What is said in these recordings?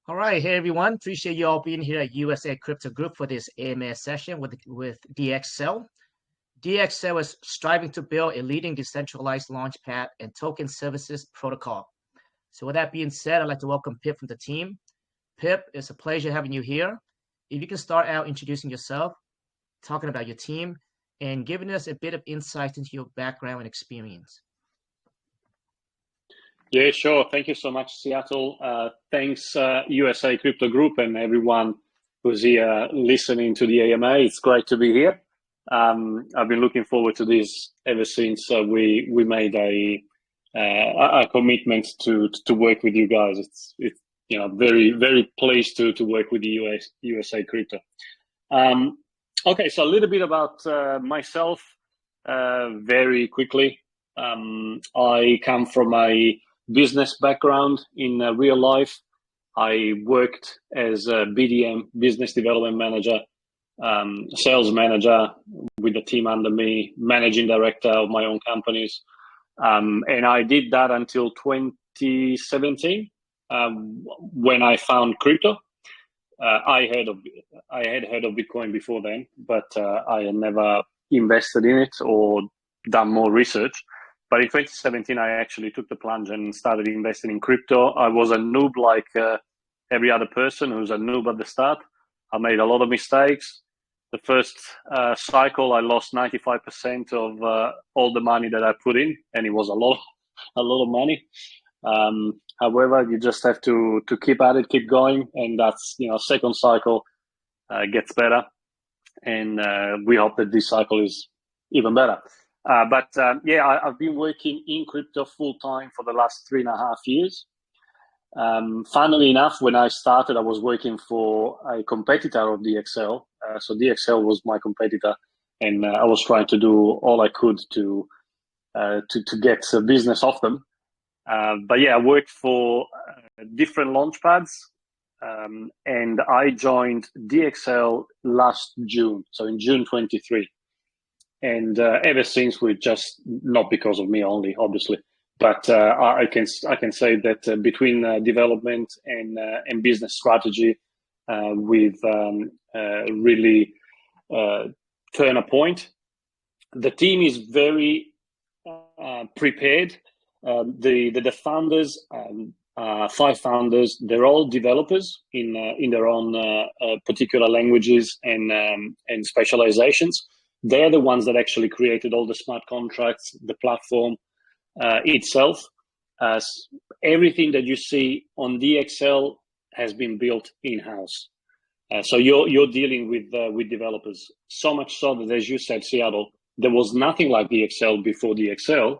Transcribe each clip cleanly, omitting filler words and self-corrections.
All right, hey everyone. Appreciate you all being here at USA Crypto Group for this AMA session with DxSale. DxSale is striving to build a leading decentralized launchpad and token services protocol. So with that being said, I'd like to welcome Pip from the team. Pip, it's a pleasure having you here. If you can start out introducing yourself, talking about your team, and giving us a bit of insight into your background and experience. Yeah, sure. Thank you so much, Seattle. Thanks, USA Crypto Group and everyone who's here listening to the AMA. It's great to be here. I've been looking forward to this ever since we made a commitment to work with you guys. It's very pleased to work with the USA Crypto. Okay, so a little bit about myself very quickly. I come from a business background in real life. I worked as a BDM, business development manager, sales manager with a team under me, managing director of my own companies. And I did that until 2017 when I found crypto. I had heard of Bitcoin before then, but I had never invested in it or done more research. But in 2017, I actually took the plunge and started investing in crypto. I was a noob like every other person who's a noob at the start. I made a lot of mistakes. The first cycle, I lost 95% of all the money that I put in, and it was a lot of money. However, you just have to keep at it, keep going, and that's, second cycle gets better, and we hope that this cycle is even better. I've been working in crypto full time for the last 3.5 years. Funnily enough, when I started, I was working for a competitor of DxSale. So DxSale was my competitor, and I was trying to do all I could to get business off them. I worked for different launchpads, and I joined DxSale last June, so in June 23. And ever since, we've just, not because of me only, obviously, but I can say that between development and business strategy, we've really turned a point. The team is very prepared. The founders, 5 founders, they're all developers in their own particular languages and specializations. They're the ones that actually created all the smart contracts, the platform itself. Everything that you see on DxSale has been built in-house. So you're dealing with developers. So much so that, as you said, Seattle, there was nothing like DxSale before DxSale.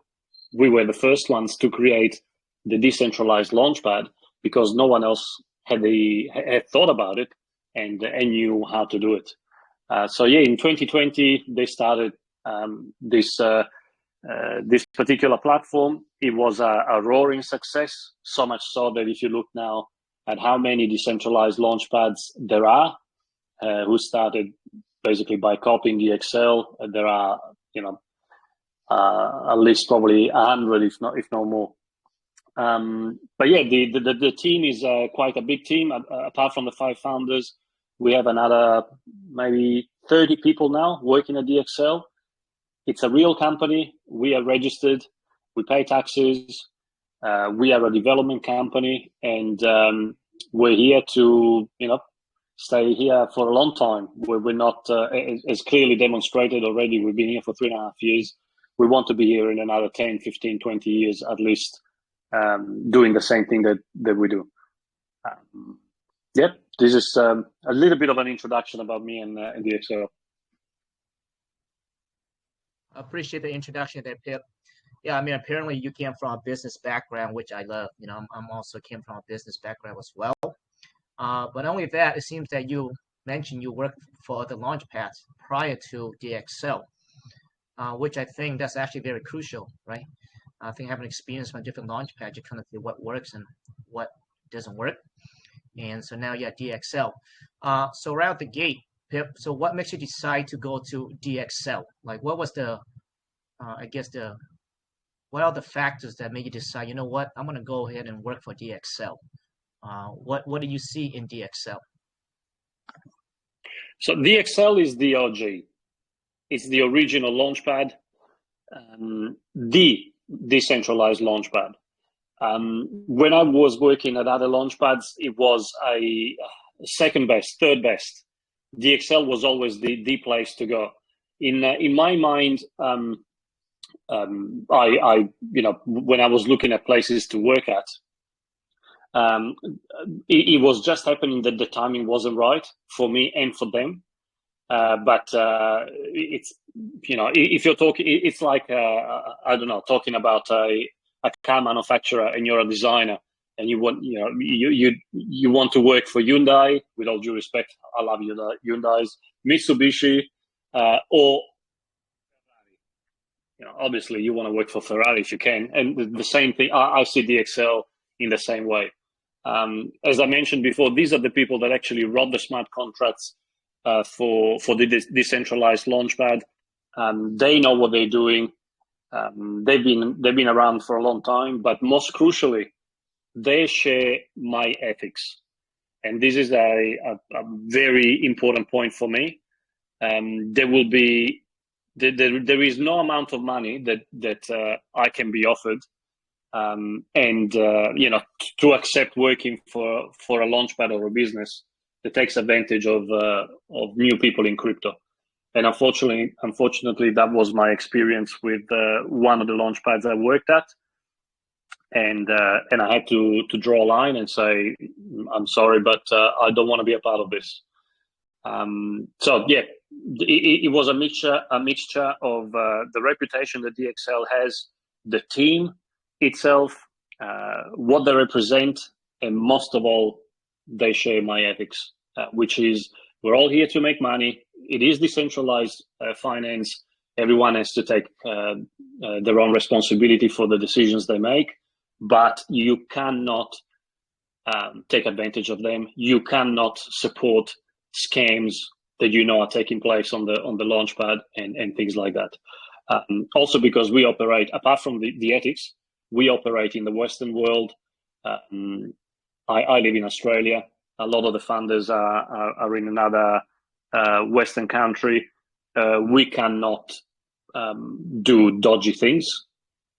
We were the first ones to create the decentralized launchpad because no one else had thought about it and knew how to do it. In 2020, they started this particular platform. It was a roaring success, so much so that if you look now at how many decentralized launchpads there are, who started basically by copying DxSale, there are, at least probably 100, if no more. The team is quite a big team. Apart from the 5 founders, we have another maybe 30 people now working at DxSale. It's a real company. We are registered. We pay taxes. We are a development company, and we're here to, stay here for a long time. We're not, as clearly demonstrated already, we've been here for 3.5 years. We want to be here in another 10, 15, 20 years at least, doing the same thing that we do. This is a little bit of an introduction about me and DxSale. I appreciate the introduction there, Pip. Yeah, I mean, apparently you came from a business background, which I love. I'm also came from a business background as well. But not only that, it seems that you mentioned you worked for the launchpads prior to DxSale, which I think that's actually very crucial, right? I think having experience on different launchpads, you kind of see what works and what doesn't work. And so now you have DxSale. So right out the gate, Pip, so what makes you decide to go to DxSale? Like, what was what are the factors that made you decide, you know what, I'm going to go ahead and work for DxSale? What do you see in DxSale? So DxSale is the OG. It's the original launchpad, the decentralized launchpad. When I was working at other launchpads, it was a second best, third best. DxSale was always the place to go. In my mind, I when I was looking at places to work at, it was just happening that the timing wasn't right for me and for them. But it's, if you're talking, it's like I don't know, talking about a car manufacturer and you're a designer and you want, you want to work for Hyundai. With all due respect, I love Hyundai's, Mitsubishi, or obviously you want to work for Ferrari if you can. And the same thing, I see DxSale in the same way. As I mentioned before, these are the people that actually wrote the smart contracts for the decentralized launchpad. They know what they're doing. They've been around for a long time, but most crucially, they share my ethics, and this is a very important point for me. There is no amount of money that I can be offered, to accept working for a launchpad or a business that takes advantage of new people in crypto. And unfortunately, that was my experience with one of the launchpads I worked at, and I had to draw a line and say, I'm sorry, but I don't want to be a part of this. So yeah, it was a mixture of the reputation that DxSale has, the team itself, what they represent, and most of all, they share my ethics, which is, we're all here to make money. It is decentralized finance. Everyone has to take their own responsibility for the decisions they make, but you cannot take advantage of them. You cannot support scams that are taking place on the launchpad and things like that. Also, because we operate, apart from the ethics, we operate in the Western world. I live in Australia. A lot of the funders are in another Western country. We cannot do dodgy things.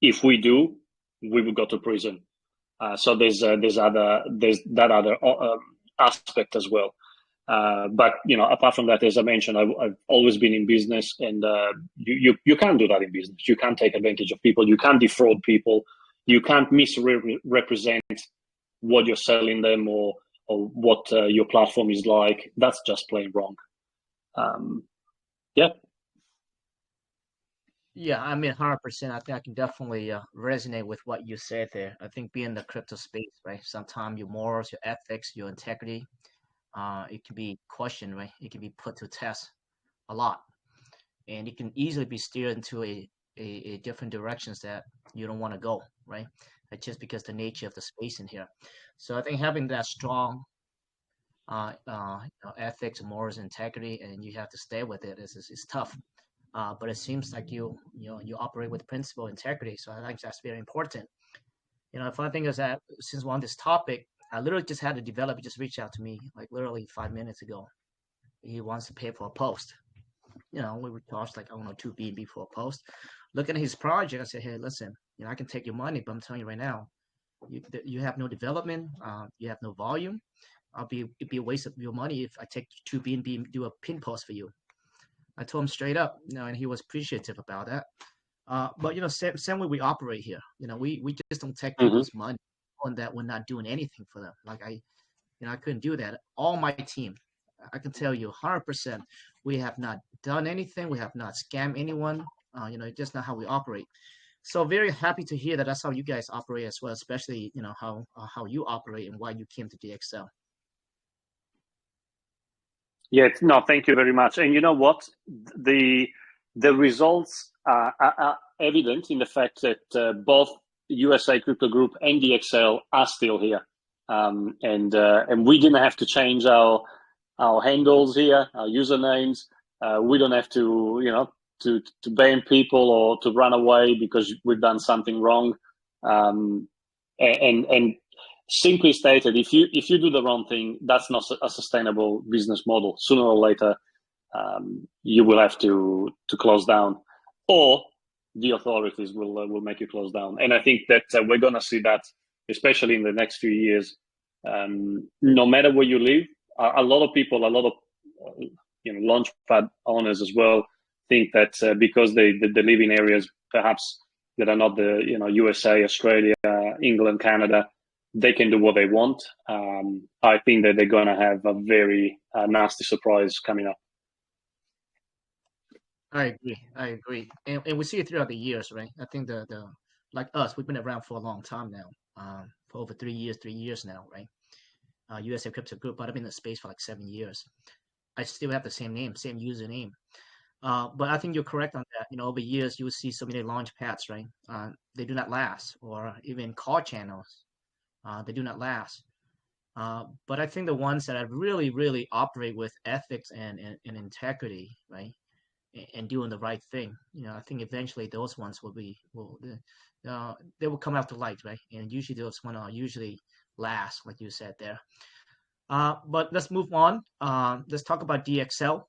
If we do, we will go to prison. So there's that other aspect as well. But apart from that, as I mentioned, I've always been in business, and you can't do that in business. You can't take advantage of people. You can't defraud people. You can't misrepresent what you're selling them or what your platform is like. That's just plain wrong. Yeah. Yeah, I mean, 100%. I think I can definitely resonate with what you said there. I think being in the crypto space, right? Sometimes your morals, your ethics, your integrity, it can be questioned, right? It can be put to test a lot, and it can easily be steered into a different directions that you don't want to go, right? Just because the nature of the space in here. So I think having that strong ethics, morals, integrity, and you have to stay with it is tough. But it seems like you operate with principle integrity. So I think that's very important. The funny thing is that since we're on this topic, I literally just had a developer just reach out to me like literally 5 minutes ago. He wants to pay for a post. We would charge like, I don't know, 2 BNB for a post. Looking at his project, I said, hey, listen, I can take your money, but I'm telling you right now, you have no development, you have no volume. It'd be a waste of your money if I take 2 BNB and do a pin post for you. I told him straight up, and he was appreciative about that. But same way we operate here. We just don't take people's money on that we're not doing anything for them. Like I couldn't do that. All my team, I can tell you 100%, we have not done anything. We have not scammed anyone. Just not how we operate. So very happy to hear that that's how you guys operate as well, especially how you operate and why you came to DxSale. Yeah, no, thank you very much. And you know what? The results are evident in the fact that both USA Crypto Group and DxSale are still here, and we didn't have to change our handles here, our usernames. We don't have to to ban people or to run away because we've done something wrong. And simply stated, if you do the wrong thing, that's not a sustainable business model. Sooner or later, you will have to close down, or the authorities will make you close down. And I think that we're going to see that, especially in the next few years. No matter where you live, a lot of people, a lot of Launchpad owners as well, think that because they live in areas perhaps that are not the USA, Australia, England, Canada, they can do what they want. I think that they're going to have a very nasty surprise coming up. I agree, and we see it throughout the years, right? I think the like us, we've been around for a long time now, for over 3 years now, right? USA Crypto Group, but I've been in the space for like 7 years. I still have the same name, same username. But I think you're correct on that. Over years, you will see so many launch pads, right? They do not last, or even call channels, they do not last. But I think the ones that really, really operate with ethics and integrity, right, and doing the right thing, I think eventually those ones they will come out to light, right? And usually those ones are usually last, like you said there. But let's move on. Let's talk about DxSale.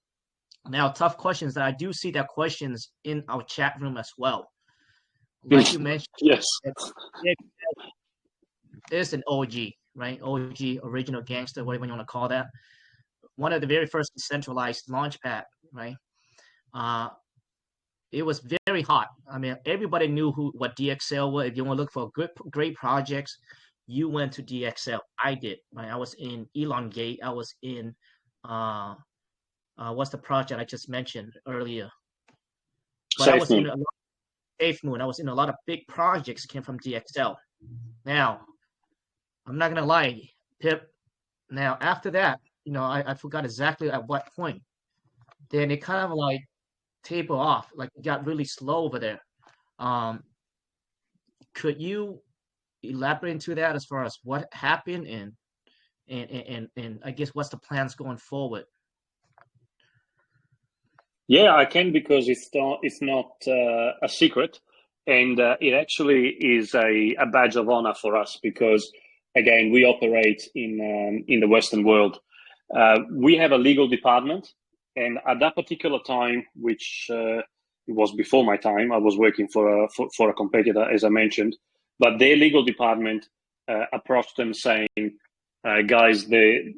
Now, tough questions that I do see that questions in our chat room as well. Like you mentioned, yes, is an OG, right? OG, original gangster, whatever you want to call that. One of the very first decentralized launchpad, right? It was very hot. I mean, everybody knew what DxSale was. If you want to look for great projects, you went to DxSale. I did. Right? I was in Elongate. I was in what's the project I just mentioned earlier? But I was in a lot of SafeMoon. I was in a lot of big projects came from DxSale. Now, I'm not gonna lie, Pip. Now, after that, I forgot exactly at what point. Then it kind of like taper off, like it got really slow over there. Could you elaborate into that as far as what happened and I guess what's the plans going forward? Yeah, I can, because it's not a secret, and it actually is a badge of honor for us, because again, we operate in the Western world. We have a legal department, and at that particular time, which was before my time, I was working for a competitor, as I mentioned, but their legal department approached them saying, guys, the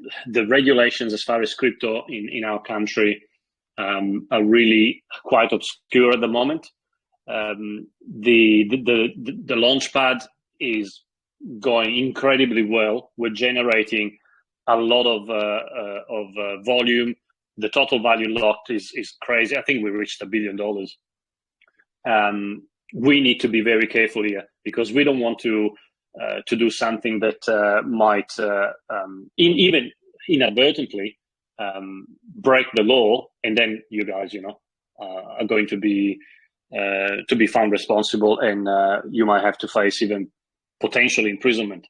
regulations as far as crypto in our country are really quite obscure at the moment. The Launchpad is going incredibly well. We're generating a lot of volume. The total value locked is crazy. I think we reached $1 billion. We need to be very careful here, because we don't want to do something that might even inadvertently break the law, and then you guys, are going to be found responsible, and you might have to face even potential imprisonment.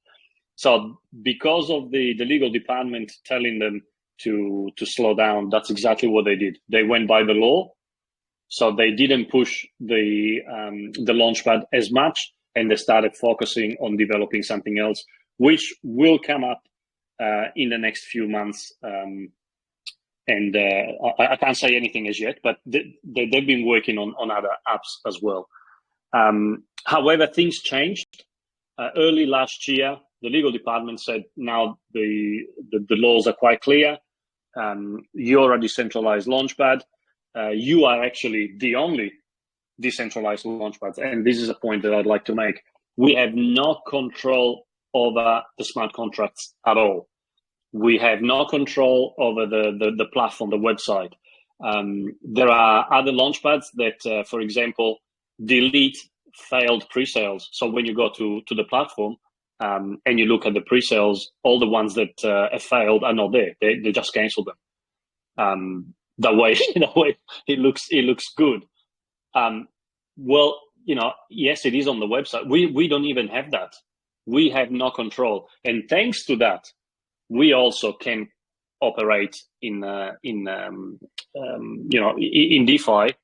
So, because of the legal department telling them to slow down, that's exactly what they did. They went by the law, so they didn't push the Launchpad as much, and they started focusing on developing something else, which will come up in the next few months. And I can't say anything as yet, but they've been working on other apps as well. However, things changed. Early last year, the legal department said, now the laws are quite clear. You're a decentralized launchpad. You are actually the only decentralized launchpad. And this is a point that I'd like to make. We have no control over the smart contracts at all. We have no control over the platform, the website. There are other launchpads that, for example, delete failed pre-sales. So when you go to the platform and you look at the pre-sales, all the ones that have failed are not there. They just cancel them. That way it looks good. Well, yes, it is on the website. We don't even have that. We have no control, and thanks to that, we also can operate in DeFi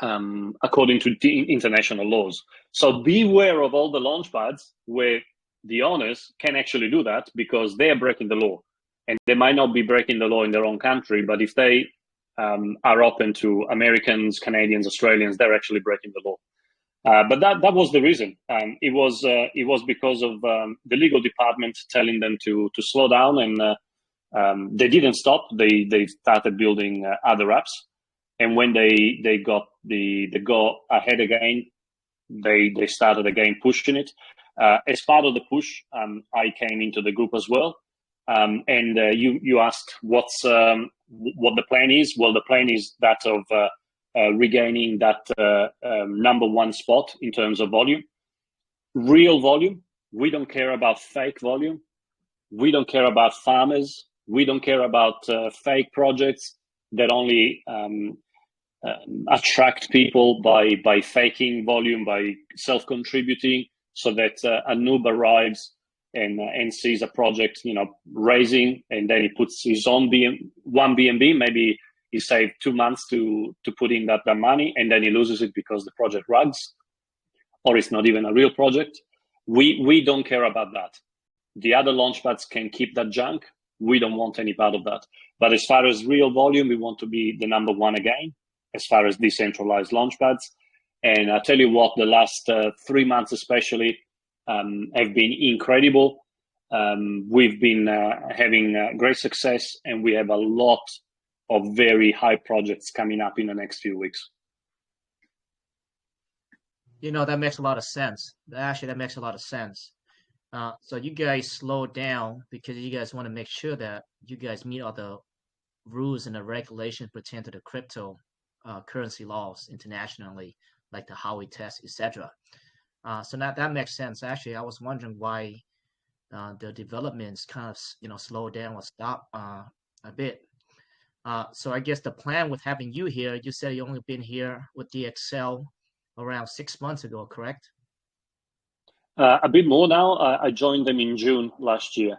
according to the international laws. So beware of all the launchpads where the owners can actually do that because they are breaking the law, and they might not be breaking the law in their own country, but if they are open to Americans, Canadians, Australians, they're actually breaking the law. But that was the reason. It was because of the legal department telling them to slow down, and they didn't stop. They started building other apps, and when they got the go ahead again, they started again pushing it. As part of the push, I came into the group as well. And you asked what the plan is. Well, the plan is that of regaining that #1 spot in terms of volume, real volume. We don't care about fake volume. We don't care about farmers. We don't care about fake projects that only attract people by faking volume, by self-contributing, so that a noob arrives and sees a project, raising, and then he puts his own one BNB. Maybe he saved 2 months to put in that money, and then he loses it because the project rugs, or it's not even a real project. We don't care about that. The other launchpads can keep that junk. We don't want any part of that. But as far as real volume, we want to be the #1 again, as far as decentralized launchpads. And I tell you what, the last 3 months especially have been incredible. We've been having great success, and we have a lot of very high projects coming up in the next few weeks. That makes a lot of sense. Actually, that makes a lot of sense. So you guys slow down because you guys want to make sure that you guys meet all the rules and the regulations pertaining to the crypto currency laws internationally, like the Howey test, etc. So that makes sense. Actually, I was wondering why the developments kind of slowed down or stopped a bit. So I guess the plan with having you here, you said you only been here with DxSale around 6 months ago, correct? A bit more now. I joined them in June last year.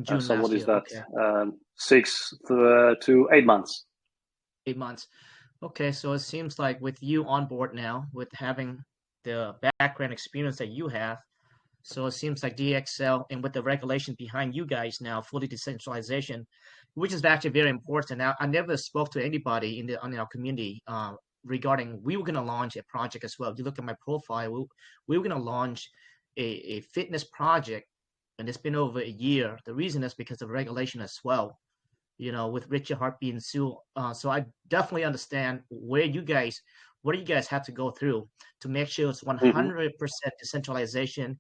June so last what is year. that? Okay. 6 to 8 months. 8 months. Okay, so it seems like with you on board now, with having the background experience that you have, so it seems like DxSale, and with the regulation behind you guys now, fully decentralization, which is actually very important. Now, I never spoke to anybody on our community regarding we were going to launch a project as well. If you look at my profile, we were going to launch a fitness project, and it's been over a year. The reason is because of regulation as well, with Richard Hart being sued. So I definitely understand what you guys have to go through to make sure it's 100% decentralization,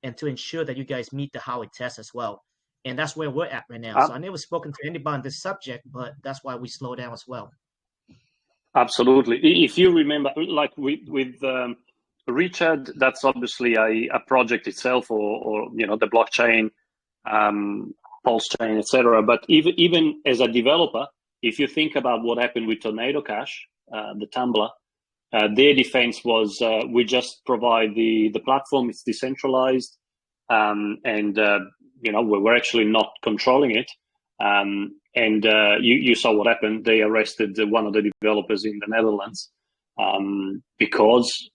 and to ensure that you guys meet the Howey test as well. And that's where we're at right now. So I never spoken to anybody on this subject, but that's why we slow down as well. Absolutely. If you remember, like with Richard, that's obviously a project itself, or the blockchain, pulse chain, etc. But even as a developer, if you think about what happened with Tornado Cash, the Tumbler, their defense was we just provide the platform. It's decentralized, and we're actually not controlling it. And you saw what happened. They arrested one of the developers in the Netherlands because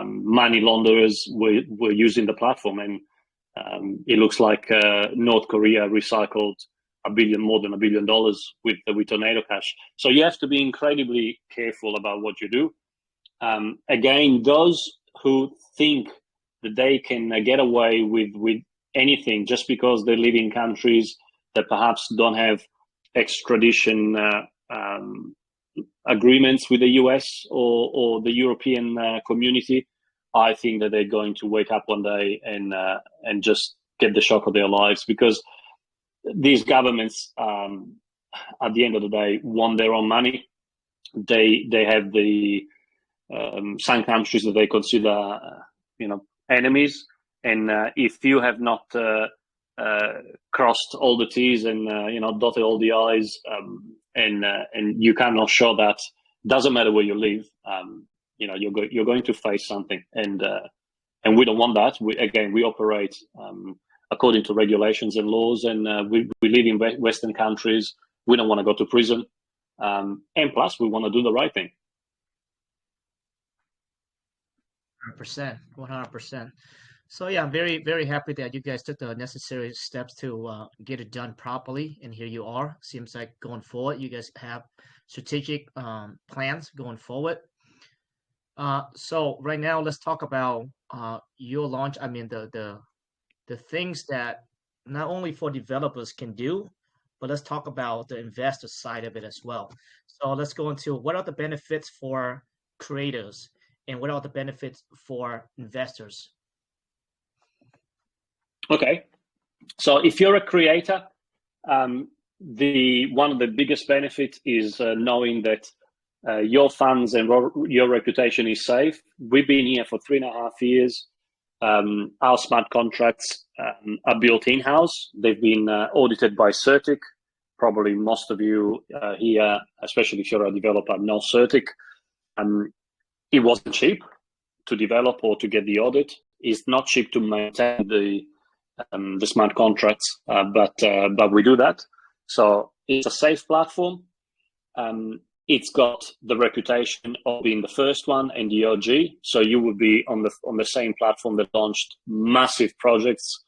money launderers were using the platform, and it looks like North Korea recycled more than $1 billion with Tornado Cash. So you have to be incredibly careful about what you do. Again, those who think that they can get away with anything just because they live in countries that perhaps don't have extradition agreements with the US or the European community, I think that they're going to wake up one day and just get the shock of their lives, because these governments, at the end of the day, want their own money. They have the some countries that they consider enemies, and if you have not crossed all the T's and dotted all the I's, and you cannot show that, doesn't matter where you live, you're going to face something, and we don't want that. We operate according to regulations and laws, and we live in Western countries. We don't want to go to prison, and plus we want to do the right thing. 100%. So yeah, I'm very happy that you guys took the necessary steps to get it done properly, and here you are. Seems like going forward, you guys have strategic plans going forward. So right now, let's talk about your launch. I mean, the things that not only for developers can do, but let's talk about the investor side of it as well. So let's go into what are the benefits for creators and what are the benefits for investors. Okay, so if you're a creator, the one of the biggest benefits is knowing that your funds and your reputation is safe. We've been here for 3.5 years. Our smart contracts are built in-house. They've been audited by Certik. Probably most of you here, especially if you're a developer, know Certik. It wasn't cheap to develop or to get the audit. It's not cheap to maintain the smart contracts, but we do that. So it's a safe platform. It's got the reputation of being the first one and the OG. So you would be on the same platform that launched massive projects.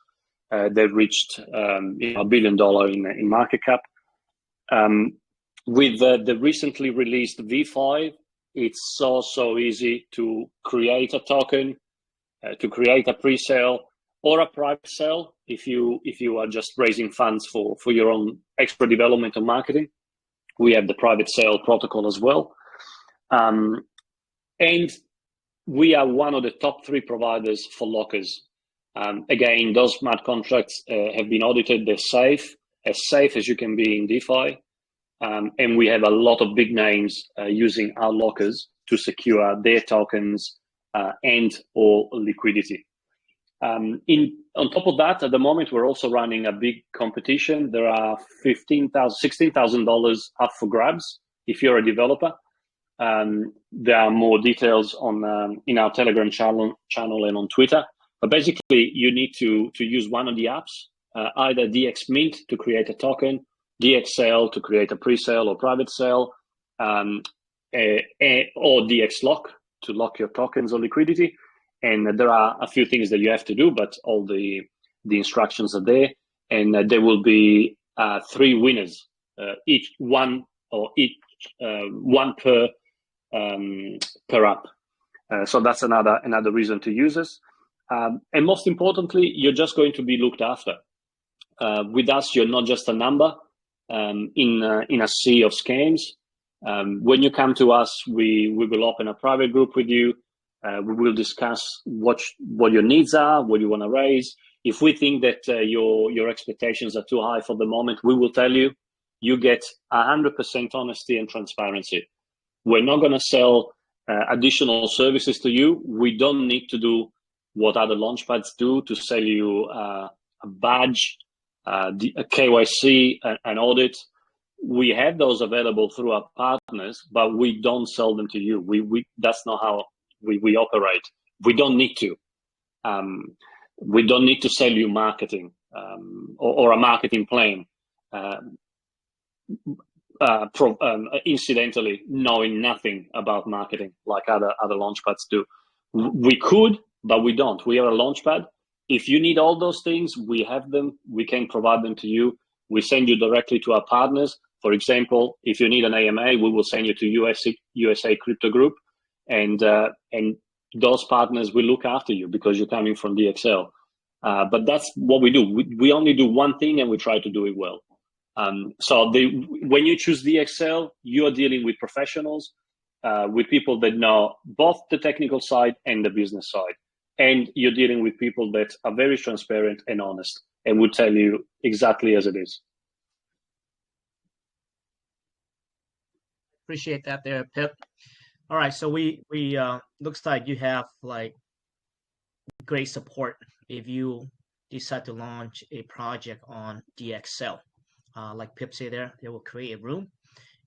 They've reached $1 billion in market cap. With the recently released V5, it's so easy to create a token, to create a pre-sale or a private sale if you are just raising funds for your own extra development and marketing. We have the private sale protocol as well. And we are one of the top 3 providers for lockers. Again, those smart contracts have been audited. They're safe as you can be in DeFi. And we have a lot of big names using our lockers to secure their tokens and or liquidity. On top of that, at the moment, we're also running a big competition. There are $16,000 up for grabs if you're a developer. There are more details on in our Telegram channel and on Twitter. But basically, you need to use one of the apps, either DX Mint to create a token, DxSale to create a pre-sale or private sale, or DX Lock to lock your tokens or liquidity. And there are a few things that you have to do, but all the instructions are there. And there will be 3 winners, one per app. So that's another reason to use us. And most importantly, you're just going to be looked after. With us, you're not just a number in a sea of scams. When you come to us, we will open a private group with you. We will discuss what your needs are, what you want to raise. If we think that your expectations are too high for the moment, we will tell you. You get 100% honesty and transparency. We're not going to sell additional services to you. We don't need to do what other launchpads do to sell you a badge, a KYC, an audit. We have those available through our partners, but we don't sell them to you. We that's not how we operate. We don't need to. We don't need to sell you marketing or a marketing plan. Incidentally, knowing nothing about marketing like other launchpads do. We could, but we don't. We are a launchpad. If you need all those things, we have them. We can provide them to you. We send you directly to our partners. For example, if you need an AMA, we will send you to USA Crypto Group, and those partners will look after you because you're coming from DxSale. But that's what we do. We only do one thing, and we try to do it well. So when you choose DxSale, you are dealing with professionals, with people that know both the technical side and the business side. And you're dealing with people that are very transparent and honest and will tell you exactly as it is. Appreciate that there, Pip. All right, so we looks like you have like great support if you decide to launch a project on DxSale. Like Pip said there, they will create a room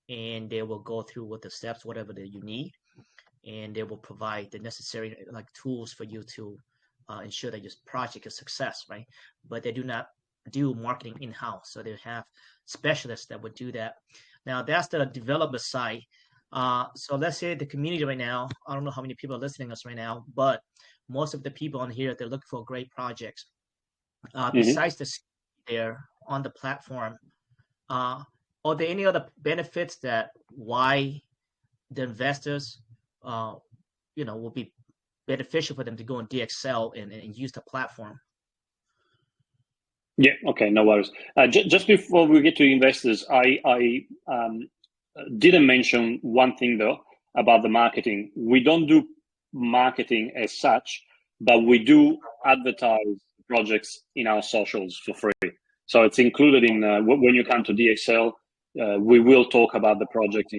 and they will go through with the steps, whatever that you need, and they will provide the necessary like tools for you to ensure that your project is a success, right? But they do not do marketing in-house, so they have specialists that would do that. Now that's the developer side. So let's say the community right now, I don't know how many people are listening to us right now, but most of the people on here, they're looking for great projects. Mm-hmm. Besides the there on the platform, are there any other benefits that why the investors, will be beneficial for them to go on DxSale and use the platform? Yeah. Okay. No worries. Just before we get to investors, I didn't mention one thing though about the marketing. We don't do marketing as such, but we do advertise projects in our socials for free. So it's included in when you come to DxSale. We will talk about the project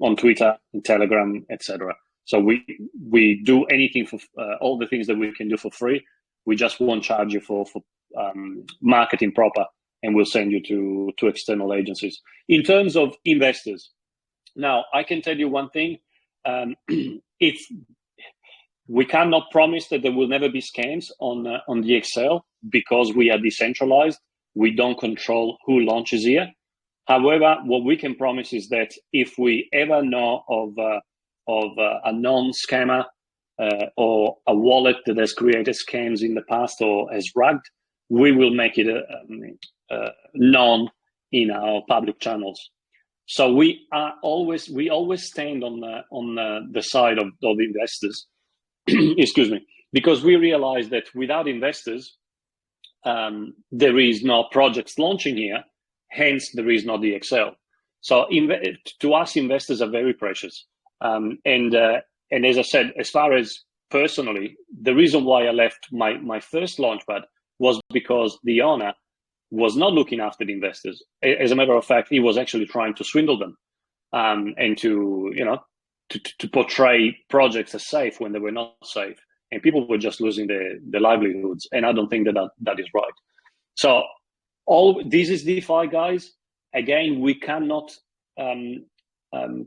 on Twitter, in Telegram, etc. So we do anything for all the things that we can do for free. We just won't charge you for marketing proper, and we'll send you to external agencies. In terms of investors, now I can tell you one thing: we cannot promise that there will never be scams on DxSale because we are decentralized. We don't control who launches here. However, what we can promise is that if we ever know of a non-scammer or a wallet that has created scams in the past or has rugged, we will make it known in our public channels. So we always stand on the side of investors, excuse me, because we realize that without investors, there is no projects launching here. Hence, there is no DxSale. So to us, investors are very precious. And as I said, as far as personally, the reason why I left my first launchpad was because the owner was not looking after the investors. As a matter of fact, he was actually trying to swindle them and to portray projects as safe when they were not safe. And people were just losing their livelihoods. And I don't think that is right. So this is DeFi, guys. Again, we cannot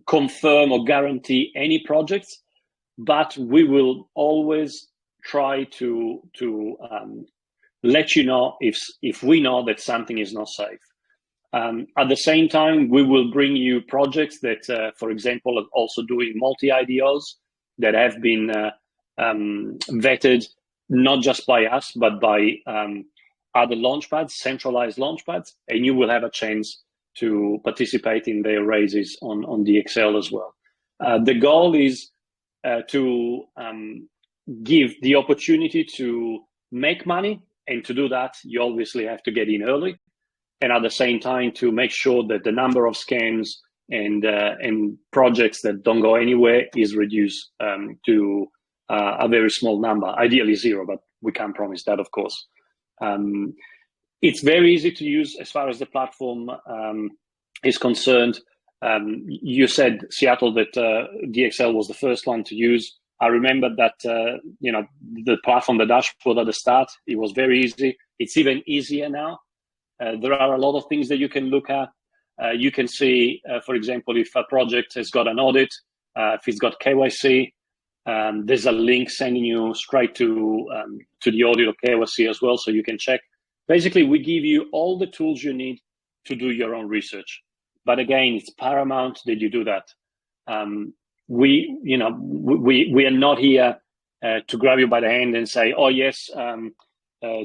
confirm or guarantee any projects, but we will always try to let you know if we know that something is not safe. At the same time, we will bring you projects that, for example, are also doing multi-IDOs that have been vetted not just by us, but by other launchpads, centralized launchpads, and you will have a chance to participate in their raises on DxSale as well. The goal is to give the opportunity to make money, and to do that, you obviously have to get in early, and at the same time to make sure that the number of scams and projects that don't go anywhere is reduced to a very small number, ideally zero, but we can't promise that, of course. It's very easy to use as far as the platform is concerned. You said, Seattle, that DxSale was the first one to use. I remember that the platform, the dashboard at the start, it was very easy. It's even easier now. There are a lot of things that you can look at. You can see, for example, if a project has got an audit, if it's got KYC, there's a link sending you straight to the audit or KYC as well, so you can check. Basically, we give you all the tools you need to do your own research. But again, it's paramount that you do that. We are not here to grab you by the hand and say, oh yes,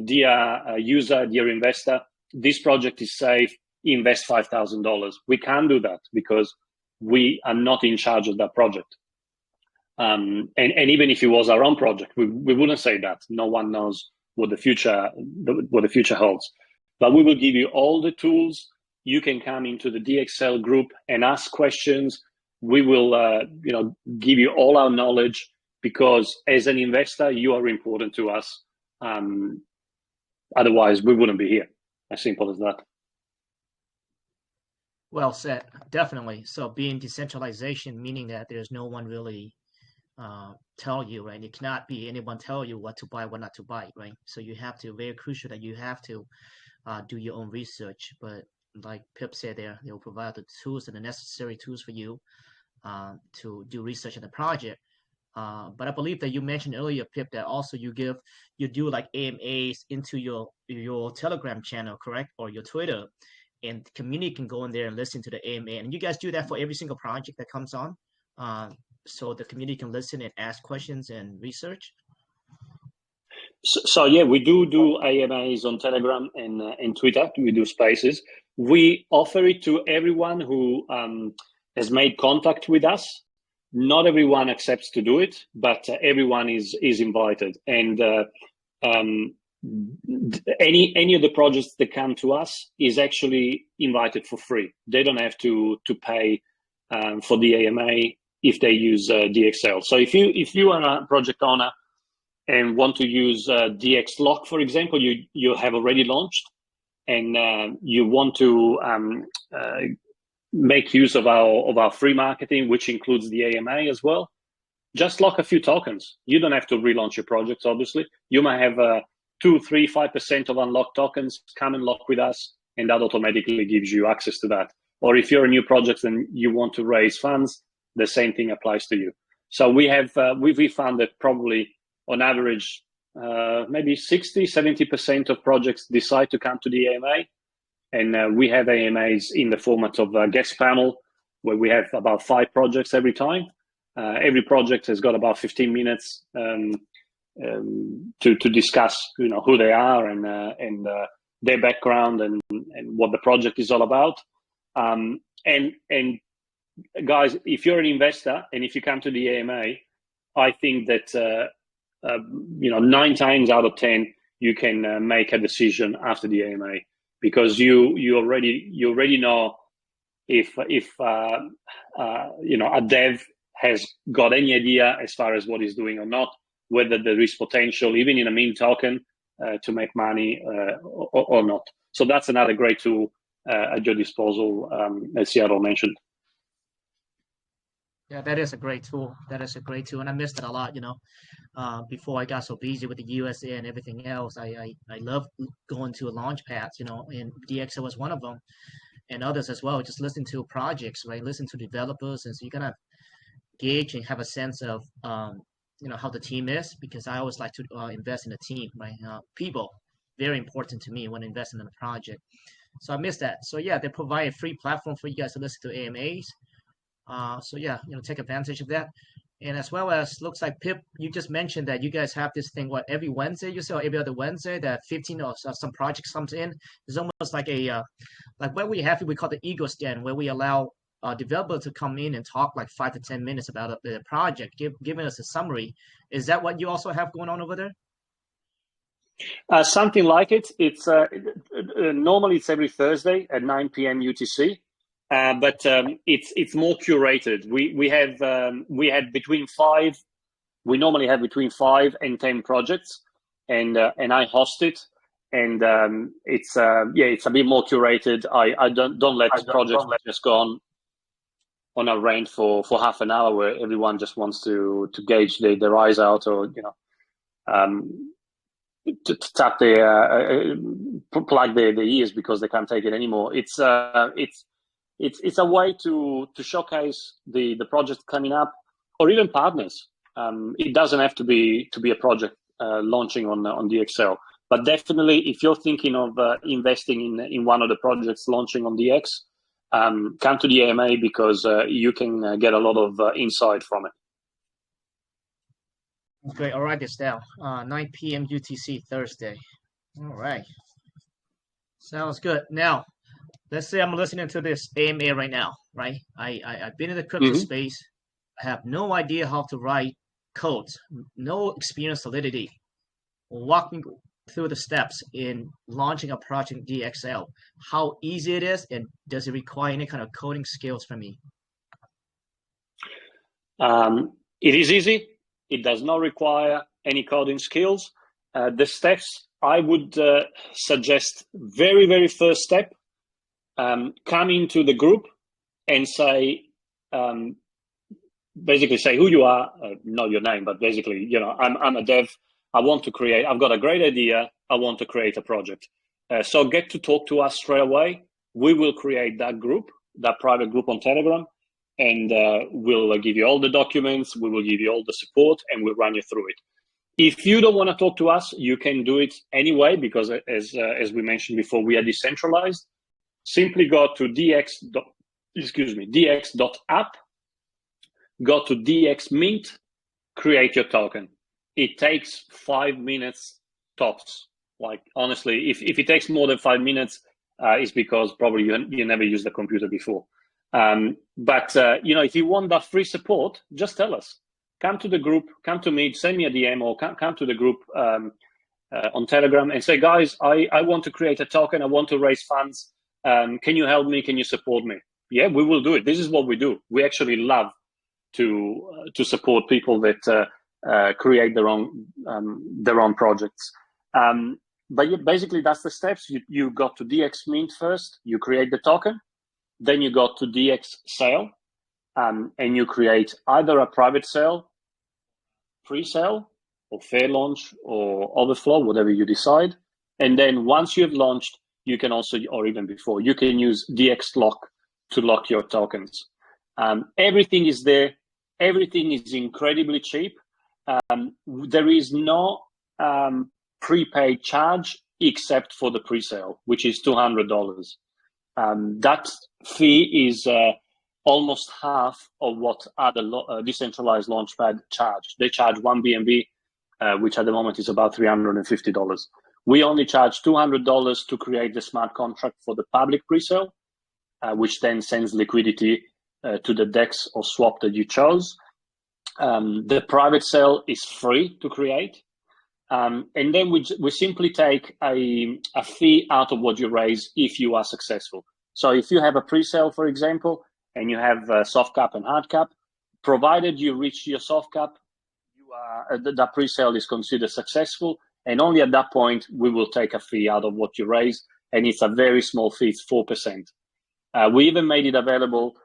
dear user, dear investor, this project is safe, invest $5,000. We can't do that because we are not in charge of that project. And even if it was our own project, we wouldn't say that. No one knows what the future holds. But we will give you all the tools. You can come into the DxSale group and ask questions. We will give you all our knowledge, because as an investor, you are important to us. Otherwise, we wouldn't be here. As simple as that. Well said, definitely. So being decentralization, meaning that there's no one really tell you, right? It cannot be anyone tell you what to buy, what not to buy, right? So you have to, very crucial that you have to do your own research. But like Pip said there, they'll provide the tools and the necessary tools for you to do research on the project. But I believe that you mentioned earlier, Pip, that also you do like AMAs into your Telegram channel, correct? Or your Twitter, and the community can go in there and listen to the AMA. And you guys do that for every single project that comes on, so the community can listen and ask questions and research. So yeah, we do AMAs on Telegram and Twitter. We do spaces. We offer it to everyone who has made contact with us. Not everyone accepts to do it, but everyone is invited. And any of the projects that come to us is actually invited for free. They don't have to pay for the AMA if they use DxSale. So if you are a project owner and want to use DxLock, for example, you have already launched, and you want to make use of our free marketing, which includes the AMA as well, just lock a few tokens. You don't have to relaunch your projects, obviously. You might have 2, 3, 5% of unlocked tokens. Come and lock with us, and that automatically gives you access to that. Or if you're a new project and you want to raise funds, the same thing applies to you. So we have we found that probably on average, maybe 60, 70% of projects decide to come to the AMA. And we have AMAs in the format of a guest panel, where we have about 5 projects every time. Every project has got about 15 minutes to discuss, who they are and their background and what the project is all about. And guys, if you're an investor and if you come to the AMA, I think that 9 times out of 10 you can make a decision after the AMA, because you already know if a dev has got any idea as far as what he's doing or not, whether there is potential even in a meme token to make money or not. So that's another great tool at your disposal, as Seattle mentioned. Yeah, that is a great tool. And I missed it a lot, before I got so busy with the USA and everything else. I love going to Launchpads, and DxSale was one of them, and others as well. Just listen to projects, right? Listen to developers, and so you're gonna gauge and have a sense of, how the team is, because I always like to invest in a team, right? People, very important to me when investing in a project. So I missed that. So yeah, they provide a free platform for you guys to listen to AMAs. So yeah, take advantage of that. And as well as, looks like Pip, you just mentioned that you guys have this thing, every Wednesday you say, or every other Wednesday, that 15 or some projects comes in. It's almost like like what we have, we call the ego stand, where we allow developers to come in and talk like 5 to 10 minutes about the project, giving us a summary. Is that what you also have going on over there? Something like it. It's normally it's every Thursday at 9 p.m. UTC. But it's more curated. We had between 5. We normally have between 5 and 10 projects, and I host it, and it's a bit more curated. I don't let projects just go on a rant for half an hour where everyone just wants to gauge their eyes out, or to tap plug their ears because they can't take it anymore. It's a way to showcase the project coming up, or even partners. It doesn't have to be a project launching on DxSale, but definitely if you're thinking of investing in one of the projects launching on DX, come to the AMA, because you can get a lot of insight from it. Great. I'll write this down. 9 p.m. UTC Thursday. All right. Sounds good. Now, let's say I'm listening to this AMA right now, right? I've been in the crypto space. I have no idea how to write codes, no experience Solidity. Walk me through the steps in launching a project DxSale. How easy it is, and does it require any kind of coding skills from me? It is easy. It does not require any coding skills. The steps I would suggest, very, very first step, come into the group and say, basically say who you are, not your name, but basically, I'm a dev. I've got a great idea. I want to create a project. So get to talk to us straight away. We will create that group, that private group on Telegram, and we'll give you all the documents. We will give you all the support, and we'll run you through it. If you don't want to talk to us, you can do it anyway, because as we mentioned before, we are decentralized. Simply go to dx.app, go to DX Mint, create your token. It takes 5 minutes tops. Like honestly, if it takes more than 5 minutes, it's because probably you never used the computer before. But if you want that free support, just tell us. Come to the group, come to me, send me a DM, or come to the group on Telegram and say, guys, I want to create a token. I want to raise funds. Can you help me? Can you support me? Yeah, we will do it. This is what we do. We actually love to support people that create their own projects. But basically, that's the steps. You got to DX Mint first. You create the token. Then you got to DxSale, and you create either a private sale, pre-sale, or fair launch, or overflow, whatever you decide. And then once you've launched, you can also, or even before, you can use DX Lock to lock your tokens. Everything is there. Everything is incredibly cheap. There is no prepaid charge except for the pre-sale, which is $200. That fee is almost half of what other decentralized launchpad charge. They charge 1 BNB, which at the moment is about $350. We only charge $200 to create the smart contract for the public pre-sale, which then sends liquidity to the DEX or swap that you chose. The private sale is free to create. And then we simply take a fee out of what you raise if you are successful. So if you have a pre-sale, for example, and you have a soft cap and hard cap, provided you reach your soft cap, that pre-sale is considered successful. And only at that point, we will take a fee out of what you raise. And it's a very small fee, it's 4%. We even made it available.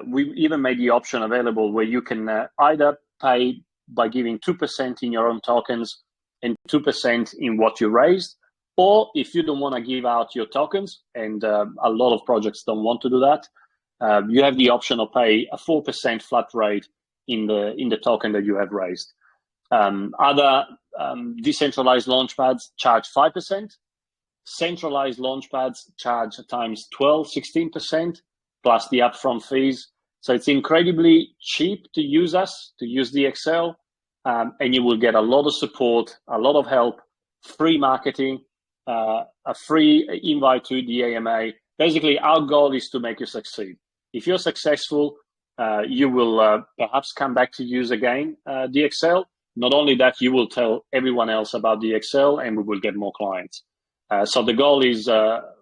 We even made the option available where you can either pay by giving 2% in your own tokens and 2% in what you raised, or if you don't want to give out your tokens, and a lot of projects don't want to do that, you have the option of pay a 4% flat rate in the token that you have raised. Other decentralized launchpads charge 5%. Centralized launchpads charge times 12, 16%, plus the upfront fees. So it's incredibly cheap to use us, to use DxSale, and you will get a lot of support, a lot of help, free marketing, a free invite to the AMA. Basically, our goal is to make you succeed. If you're successful, you will perhaps come back to use again DxSale. Not only that, you will tell everyone else about DxSale, and we will get more clients. So the goal is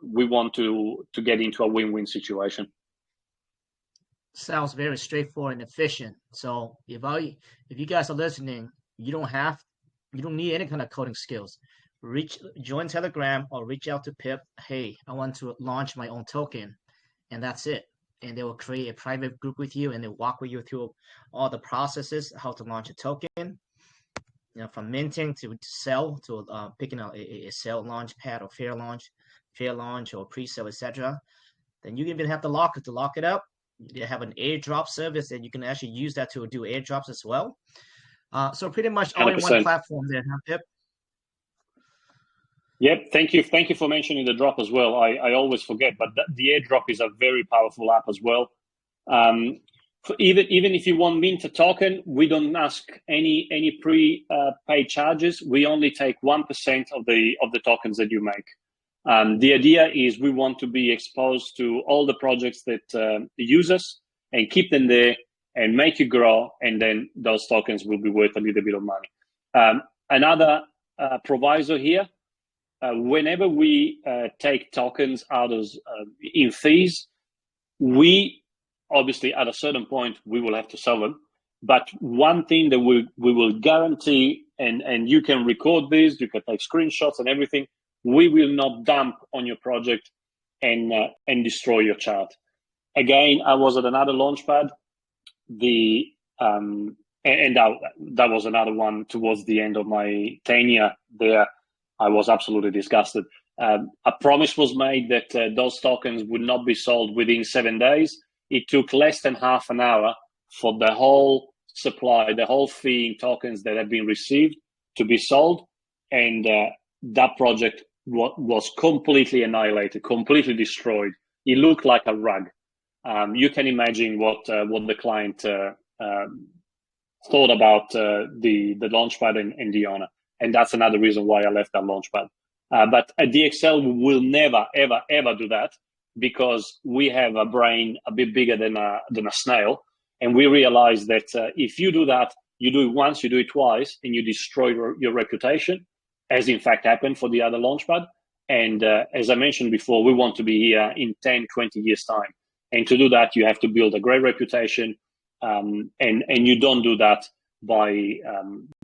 we want to get into a win-win situation. Sounds very straightforward and efficient. So if you guys are listening, you don't need any kind of coding skills. Join Telegram or reach out to Pip. Hey, I want to launch my own token, and that's it. And they will create a private group with you, and they walk with you through all the processes, how to launch a token. From minting to sell to picking out a sale launch pad or fair launch or pre-sale, etc. Then you even have to lock it up. You have an airdrop service, and you can actually use that to do airdrops as well. So pretty much all 100%. in one platform there, huh, Pip? Yep, thank you for mentioning the drop as well. I always forget, but the airdrop is a very powerful app as well. Even if you want mint a token, we don't ask any pre-paid charges. We only take 1% of the tokens that you make. The idea is we want to be exposed to all the projects that use us and keep them there and make you grow, and then those tokens will be worth a little bit of money. Another proviso here, whenever we take tokens out in fees, we obviously at a certain point we will have to sell them. But one thing that we will guarantee, and you can record this, you can take screenshots and everything, we will not dump on your project and destroy your chart. Again, I was at another launchpad, and that was another one towards the end of my tenure there. I was absolutely disgusted. A promise was made that those tokens would not be sold within 7 days. It took less than half an hour for the whole supply, the whole fee in tokens that have been received to be sold, and that project was completely annihilated, completely destroyed. It looked like a rug. You can imagine what the client thought about the launchpad and the owner. and that's another reason why I left that Launchpad. But at DxSale, we will never, ever, ever do that, because we have a brain a bit bigger than a snail, and we realize that if you do that, you do it once, you do it twice, and you destroy your reputation, as in fact happened for the other Launchpad. And as I mentioned before, we want to be here in 10, 20 years' time. And to do that, you have to build a great reputation, and you don't do that by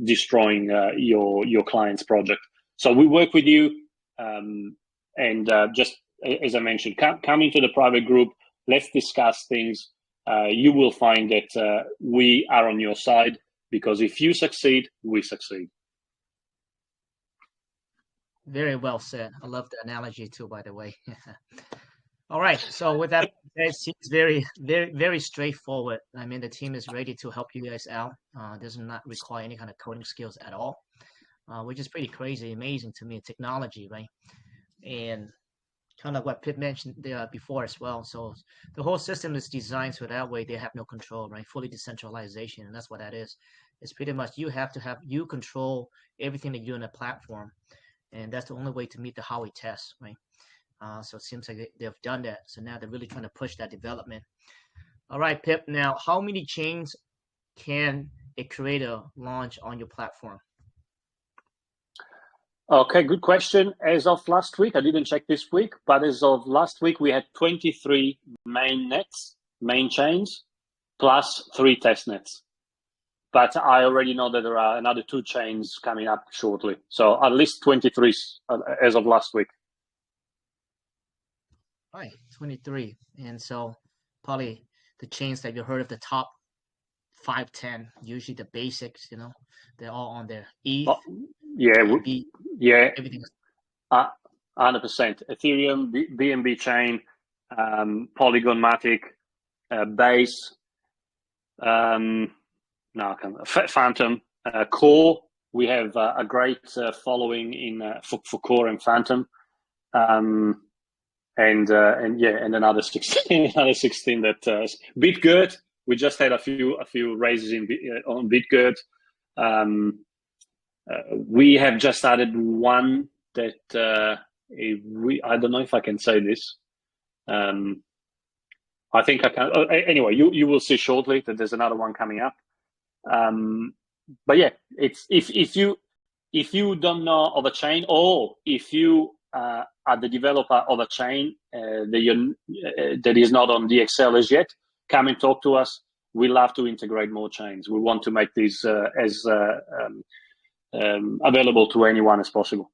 destroying your client's project. So we work with you, and just as I mentioned, come into the private group. Let's discuss things. You will find that we are on your side, because if you succeed, we succeed. Very well said. I love the analogy too, by the way. All right. So with that, it seems very, very, very straightforward. I mean, the team is ready to help you guys out. Does not require any kind of coding skills at all, which is pretty crazy, amazing to me. Technology, right? And kind of what Pip mentioned before as well. So the whole system is designed so that way they have no control, right? Fully decentralization, and that's what that is. It's pretty much you control everything that you do in the platform, and that's the only way to meet the Howey test, right? So it seems like they've done that. So now they're really trying to push that development. All right, Pip. Now, how many chains can a creator launch on your platform? Okay, good question. As of last week, I didn't check this week, but as of last week, we had 23 main chains, plus 3 test nets. But I already know that there are another 2 chains coming up shortly. So at least 23 as of last week. All right, 23. And so probably the chains that you heard of, the top 5, 10, usually the basics, they're all on there. ETH, everything. 100%. Ethereum, BNB chain, Polygon Matic, Base, Phantom, Core. We have a great following for Core and Phantom, and another 16, that BitGert. We just had a few raises on BitGert. We have just added one that I don't know if I can say this. I think I can. Anyway, you will see shortly that there's another one coming up. But yeah, it's if you don't know of a chain, or if you are the developer of a chain that is not on DxSale as yet, come and talk to us. We love to integrate more chains. We want to make these as available to anyone as possible.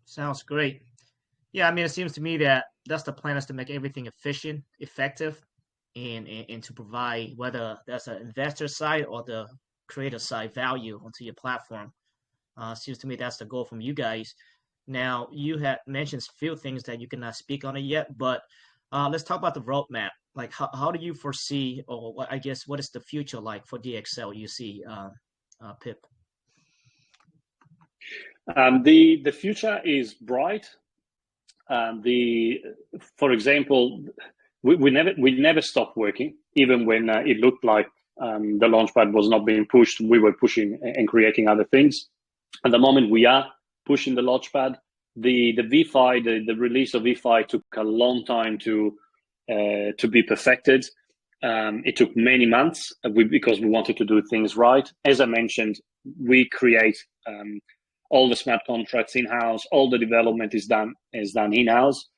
Sounds great. Yeah, I mean, it seems to me that that's the plan, is to make everything efficient, effective, and to provide, whether that's an investor side or the creator side, value onto your platform. Seems to me that's the goal from you guys. Now, you had mentioned a few things that you cannot speak on it yet, but let's talk about the roadmap. Like, how do you foresee, or I guess, what is the future like for DxSale you see, Pip? The future is bright. For example, we never stopped working, even when it looked like the Launchpad was not being pushed. We were pushing and creating other things. At the moment, we are pushing the Launchpad. The VeFi, the release of VeFi took a long time to be perfected. It took many months because we wanted to do things right. As I mentioned, we create all the smart contracts in-house. All the development is done in-house.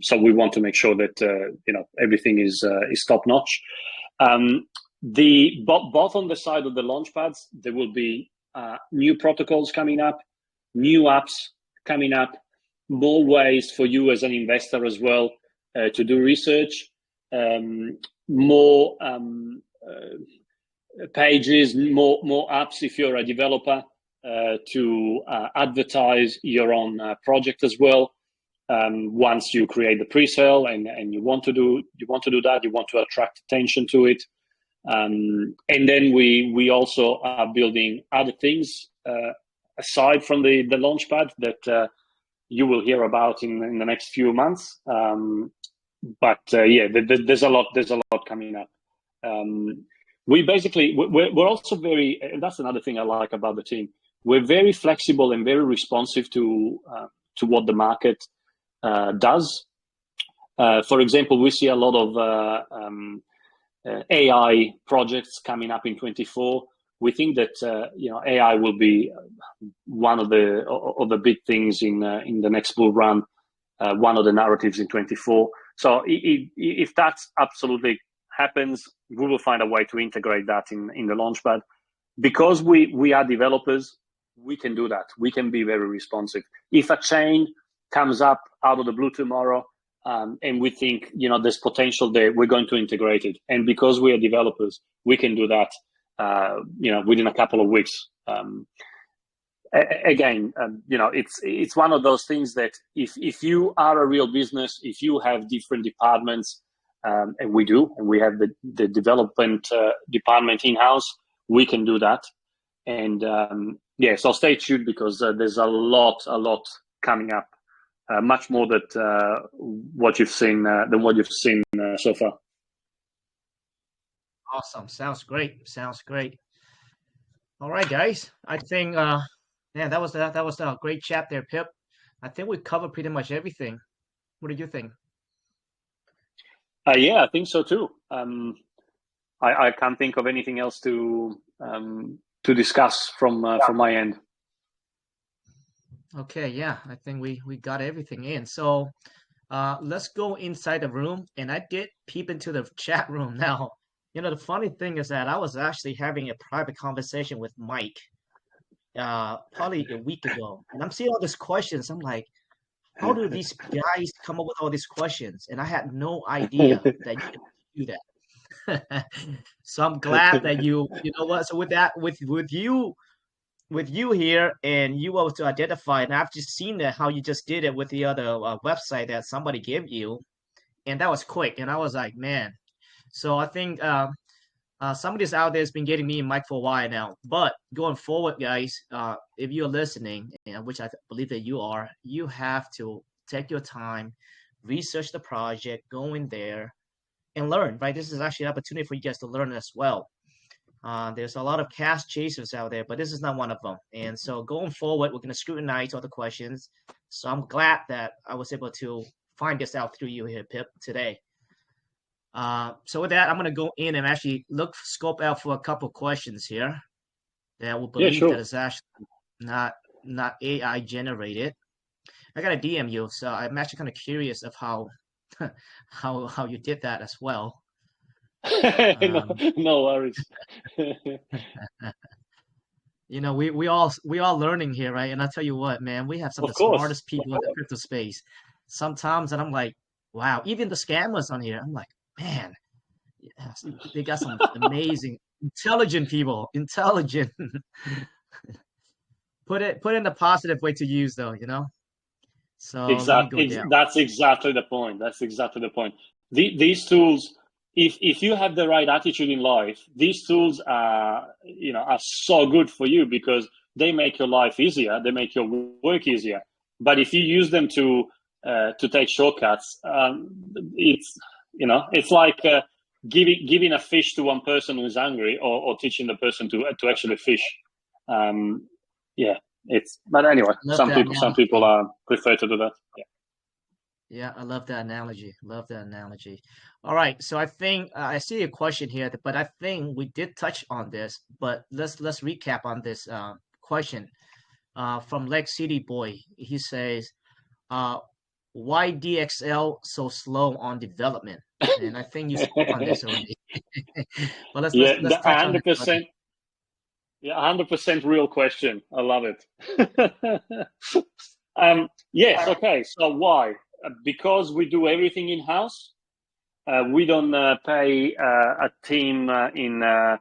So we want to make sure that everything is top-notch. Both on the side of the Launchpads, there will be new protocols coming up, new apps coming up, more ways for you as an investor as well to do research, more pages, more apps if you're a developer to advertise your own project as well. Once you create the pre-sale and you want to do that, you want to attract attention to it. And then we also are building other things aside from the Launchpad that you will hear about in the next few months. But there's a lot coming up. we're also very, and that's another thing I like about the team. We're very flexible and very responsive to what the market does. For example, we see a lot of AI projects coming up in 24. We think that AI will be one of the big things in the next bull run, one of the narratives in 24. So if that's absolutely happens, we will find a way to integrate that in the Launchpad. Because we are developers, we can do that. We can be very responsive. If a chain comes up out of the blue tomorrow, and we think there's potential there, we're going to integrate it. And because we are developers, we can do that within a couple of weeks. Again, it's one of those things that if you are a real business, if you have different departments, and we do, and we have the development department in-house, we can do that. And so stay tuned, because there's a lot coming up, much more than what you've seen so far. Awesome. Sounds great. All right, guys. I think that was a great chat there, Pip. I think we covered pretty much everything. What do you think? Yeah, I think so too. I can't think of anything else to discuss from my end. Okay, yeah, I think we got everything in. So let's go inside the room, and I did peep into the chat room now. The funny thing is that I was actually having a private conversation with Mike probably a week ago, and I'm seeing all these questions. I'm like, how do these guys come up with all these questions? And I had no idea that you could do that. So I'm glad that you know what. So with that, with you here, and you were able to identify, and I've just seen that how you just did it with the other website that somebody gave you, and that was quick. And I was like, man. So I think somebody's out there has been getting me and Mike for a while now. But going forward, guys, if you're listening, and which I believe that you are, you have to take your time, research the project, go in there, and learn. Right? This is actually an opportunity for you guys to learn as well. There's a lot of cash chasers out there, but this is not one of them. And so going forward, we're going to scrutinize all the questions. So I'm glad that I was able to find this out through you here, Pip, today. So with that, I'm going to go in and actually scope out for a couple questions here that I will believe that is actually not AI generated. I got to DM you, so I'm actually kind of curious of how you did that as well. No worries. We all learning here, right? And I tell you what, man, we have some of the smartest people in the crypto space. Sometimes, and I'm like, wow, even the scammers on here, I'm like, man, they got some amazing, intelligent people. Intelligent. Put it in the positive way to use, though. So exactly, that's exactly the point. These tools, if you have the right attitude in life, these tools are so good for you, because they make your life easier, they make your work easier. But if you use them to take shortcuts, it's like giving a fish to one person who's hungry, or teaching the person to actually fish. But anyway, some people prefer to do that. Yeah, I love that analogy. All right, so I think I see a question here, but I think we did touch on this. But let's recap on this question from Lex City Boy. He says, "Why DxSale so slow on development?" And I think you spoke on this already. But let's touch on 100%. Yeah, 100% real question. I love it. Yes. Okay. So why? Because we do everything in house. We don't pay a team in how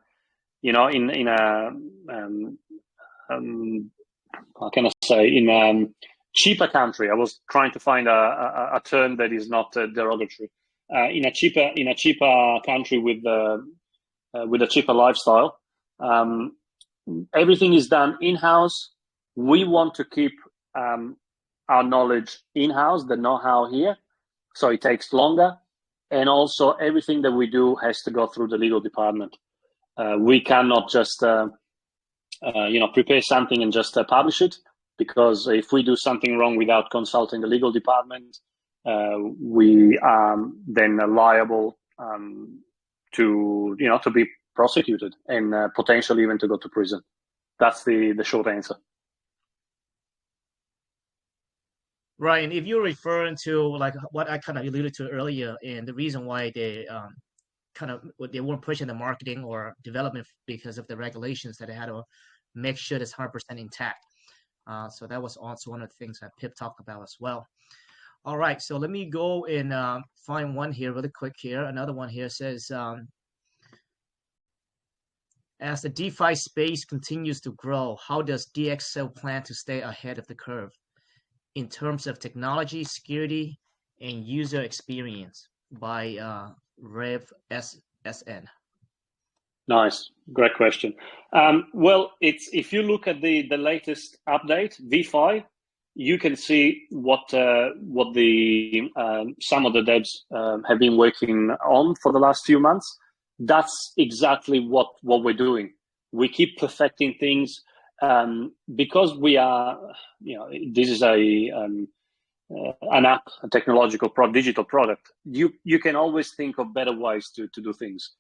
can I say, in cheaper country. I was trying to find a term that is not derogatory. In a cheaper country with a cheaper lifestyle. Everything is done in-house. We want to keep our knowledge in-house, the know-how here, so it takes longer. And also everything that we do has to go through the legal department. We cannot just prepare something and just publish it, because if we do something wrong without consulting the legal department, we are then liable to be prosecuted and potentially even to go to prison. That's the short answer. Right, and if you're referring to like what I kind of alluded to earlier, and the reason why they they weren't pushing the marketing or development because of the regulations that they had to make sure it's 100% intact. So that was also one of the things that Pip talked about as well. All right, so let me go and find one here really quick here. Another one here says, as the DeFi space continues to grow, how does DxSale plan to stay ahead of the curve in terms of technology, security, and user experience? By Rev SN. Nice, great question. Well, if you look at the latest update V5, you can see what the some of the devs have been working on for the last few months. That's exactly what we're doing. We keep perfecting things because we are, this is an app, a technological digital product. You can always think of better ways to do things.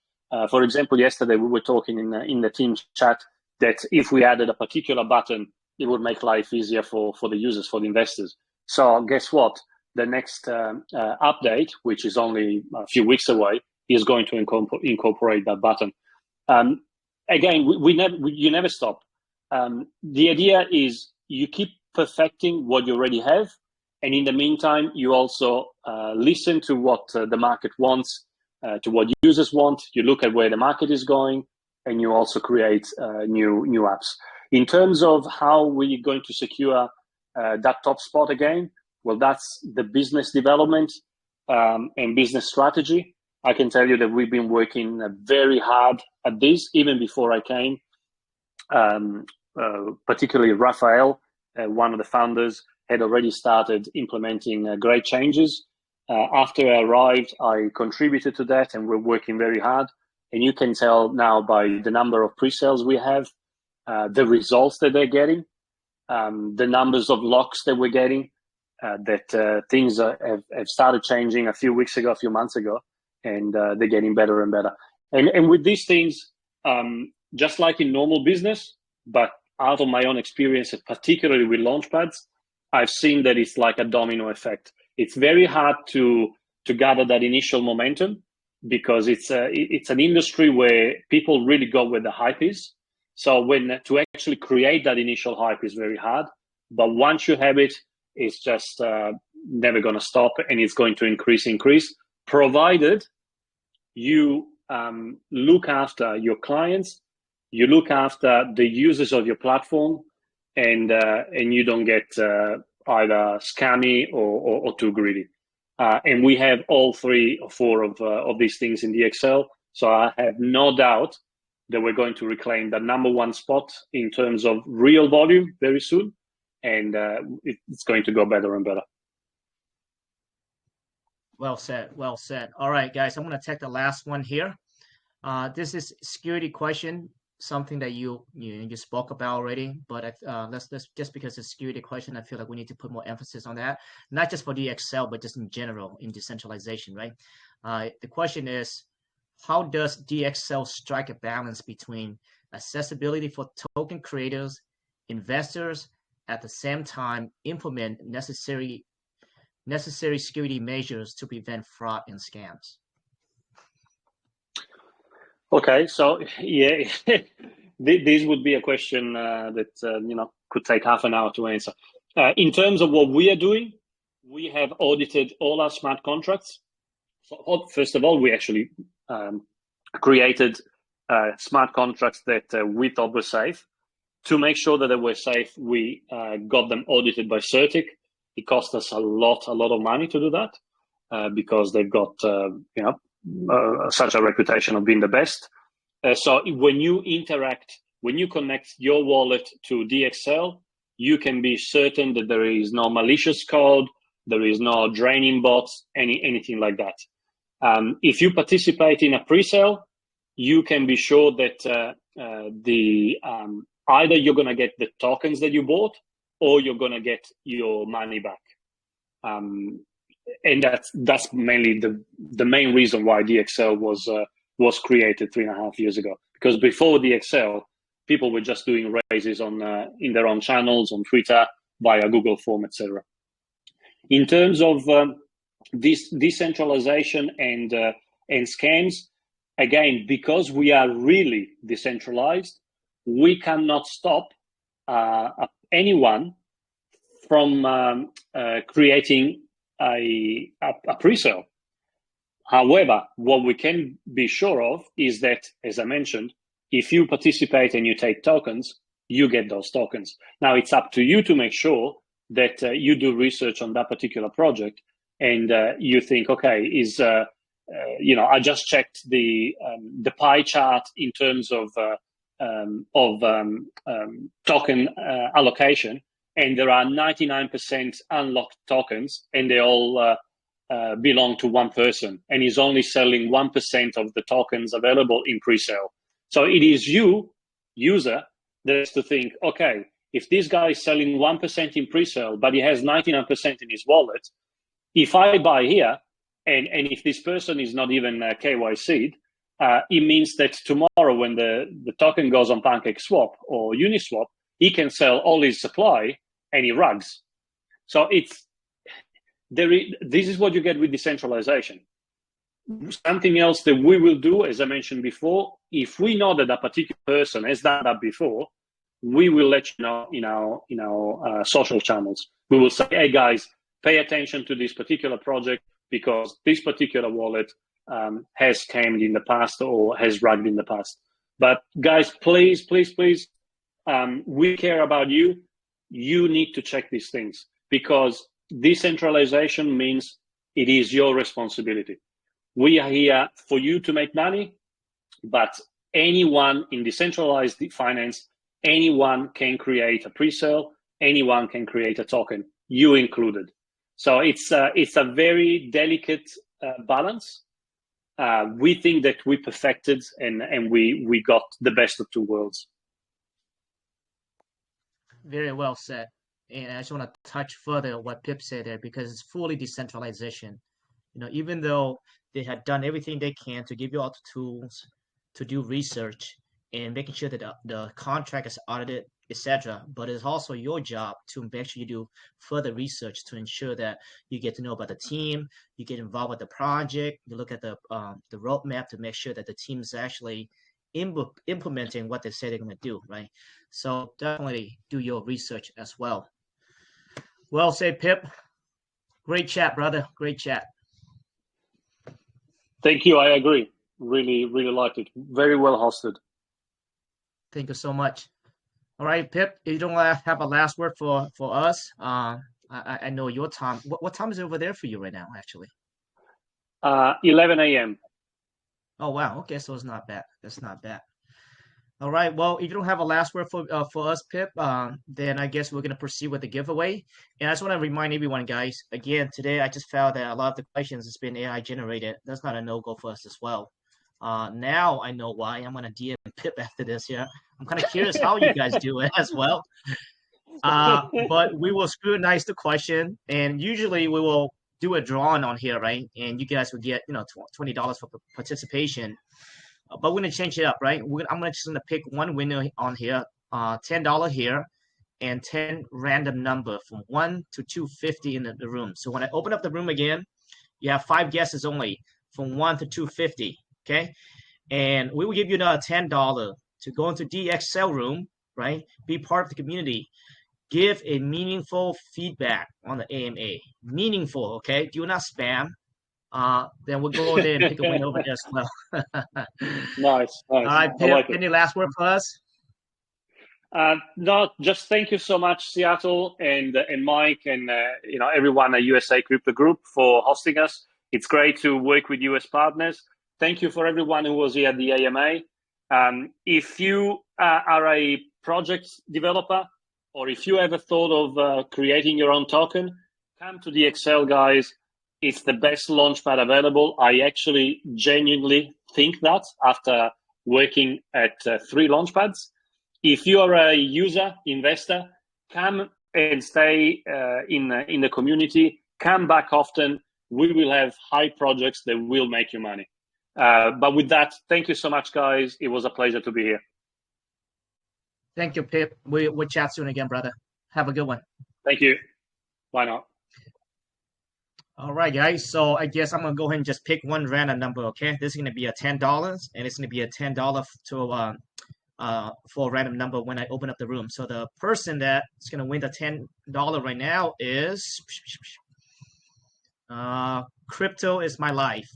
For example, yesterday we were talking in the team chat that if we added a particular button, it would make life easier for the users, for the investors. So guess what? The next update, which is only a few weeks away, is going to incorporate that button. Again, you never stop. The idea is you keep perfecting what you already have, and in the meantime, you also listen to what the market wants, to what users want. You look at where the market is going, and you also create new apps. In terms of how we're going to secure that top spot again, well, that's the business development and business strategy. I can tell you that we've been working very hard at this, even before I came. Particularly Raphael, one of the founders, had already started implementing great changes. After I arrived, I contributed to that, and we're working very hard. And you can tell now by the number of pre-sales we have, the results that they're getting, the numbers of locks that we're getting, that things have started changing a few months ago, and they're getting better and better. And with these things, just like in normal business, but out of my own experience, particularly with Launchpads, I've seen that it's like a domino effect. It's very hard to gather that initial momentum, because it's an industry where people really go where the hype is. So to actually create that initial hype is very hard, but once you have it, it's just never going to stop, and it's going to increase, provided you look after your clients, you look after the users of your platform, and you don't get either scammy or too greedy. And we have all 3 or 4 of these things in DxSale. So I have no doubt that we're going to reclaim the #1 spot in terms of real volume very soon, and it's going to go better and better. Well said. Well said. All right, guys, I'm going to take the last one here. This is security question, something that you spoke about already, but let's just because it's a security question, I feel like we need to put more emphasis on that, not just for DxSale, but just in general in decentralization, right? The question is, how does DxSale strike a balance between accessibility for token creators, investors, at the same time implement necessary security measures to prevent fraud and scams? Okay, so yeah, this would be a question that could take half an hour to answer. In terms of what we are doing, we have audited all our smart contracts. First of all, we actually created smart contracts that we thought were safe. To make sure that they were safe, we got them audited by Certik. It cost us a lot of money to do that, because they've got such a reputation of being the best. So when you connect your wallet to DxSale, you can be certain that there is no malicious code, there is no draining bots, anything like that. If you participate in a pre-sale, you can be sure that either you're going to get the tokens that you bought, or you're going to get your money back. And that's mainly the main reason why DxSale was created 3.5 years ago. Because before DxSale, people were just doing raises on in their own channels, on Twitter, via Google Form, etc. In terms of this decentralization and scams, again, because we are really decentralized, we cannot stop anyone from creating a pre-sale. However, what we can be sure of is that, as I mentioned, if you participate and you take tokens, you get those tokens. Now, it's up to you to make sure that you do research on that particular project, and you think, okay, I just checked the pie chart in terms of token allocation, and there are 99% unlocked tokens, and they all belong to one person, and he's only selling 1% of the tokens available in pre-sale. So it is you, user, that has to think, okay, if this guy is selling 1% in pre-sale, but he has 99% in his wallet, if I buy here, and if this person is not even KYC'd, it means that tomorrow when the token goes on PancakeSwap or Uniswap, he can sell all his supply any rugs. So this is what you get with decentralization. Something else that we will do, as I mentioned before, if we know that a particular person has done that before, we will let you know in our social channels. We will say, hey guys, pay attention to this particular project because this particular wallet has scammed in the past or has rugged in the past. But guys, please, please, please, we care about you. You need to check these things because decentralization means it is your responsibility. We are here for you to make money, but anyone in decentralized finance, anyone can create a pre-sale, anyone can create a token, you included. So it's a very delicate balance. We think that we perfected and we got the best of two worlds. Very well said. And I just want to touch further what Pip said there because it's fully decentralization. Even though they had done everything they can to give you all the tools to do research and making sure that the contract is audited, etc. But it's also your job to make sure you do further research to ensure that you get to know about the team, you get involved with the project, you look at the roadmap to make sure that the team is actually implementing what they say they're going to do, right? So definitely do your research as well. Well said, Pip. Great chat, brother. Great chat. Thank you. I agree. Really, really liked it. Very well hosted. Thank you so much. All right, Pip, if you don't have a last word for us, I know your time. What time is it over there for you right now, actually? 11 a.m. Oh, wow. Okay, so it's not bad. That's not bad. All right. Well, if you don't have a last word for us, Pip, then I guess we're going to proceed with the giveaway. And I just want to remind everyone, guys, again, today I just found that a lot of the questions has been AI generated. That's not a no-go for us as well. Now I know why. I'm going to DM Pip after this here. I'm kind of curious how you guys do it as well. But we will scrutinize the question, and usually we will do a drawing on here, right? And you guys will get, $20 for participation. But we're going to change it up, right? I'm just going to pick one winner on here, $10 here, and 10 random number from 1 to 250 in the room. So when I open up the room again, you have 5 guesses only from 1 to 250, okay? And we will give you another $10 to go into DxSale room, right? Be part of the community. Give a meaningful feedback on the AMA. Meaningful, okay? Do not spam. Then we'll go there and pick a winner over there as well. Nice. All right, Pip, like any last word for us? No, just thank you so much, Seattle and Mike and everyone at USA Crypto Group for hosting us. It's great to work with US partners. Thank you for everyone who was here at the AMA. If you are a project developer or if you ever thought of creating your own token, come to DxSale, guys. It's the best launchpad available. I actually genuinely think that after working at 3 launchpads. If you are a user, investor, come and stay in the community. Come back often. We will have high projects that will make you money. But with that, thank you so much, guys. It was a pleasure to be here. Thank you, Pip. We'll chat soon again, brother. Have a good one. Thank you. Why not? All right, guys. So I guess I'm gonna go ahead and just pick one random number. Okay, this is gonna be a $10, and it's gonna be a $10 to for a random number when I open up the room. So the person that's gonna win the $10 right now is Crypto is my life.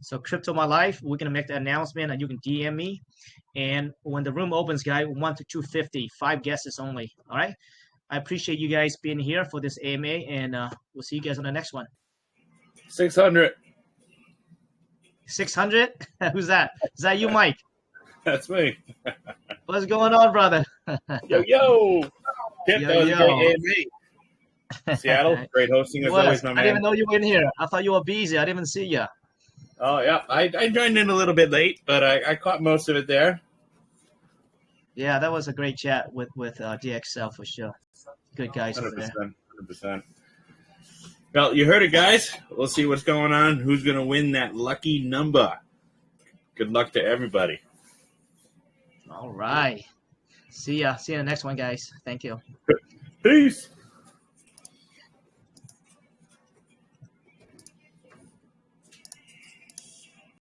So Crypto my life. We're gonna make the announcement, and you can DM me. And when the room opens, guys, 1 to 250, 5 guesses only. All right. I appreciate you guys being here for this AMA, and we'll see you guys on the next one. 600. 600? Who's that? Is that you, Mike? That's me. What's going on, brother? Yo. Pip, Yo, that was yo. a great AMA. Seattle, great hosting as always, my man. I didn't even know you were in here. I thought you were busy. I didn't even see you. Oh, yeah. I joined in a little bit late, but I caught most of it there. Yeah, that was a great chat with DxSale for sure. Good guys over there. 100%. Well, you heard it, guys. We'll see what's going on. Who's going to win that lucky number? Good luck to everybody. All right. See ya. See you in the next one, guys. Thank you. Peace.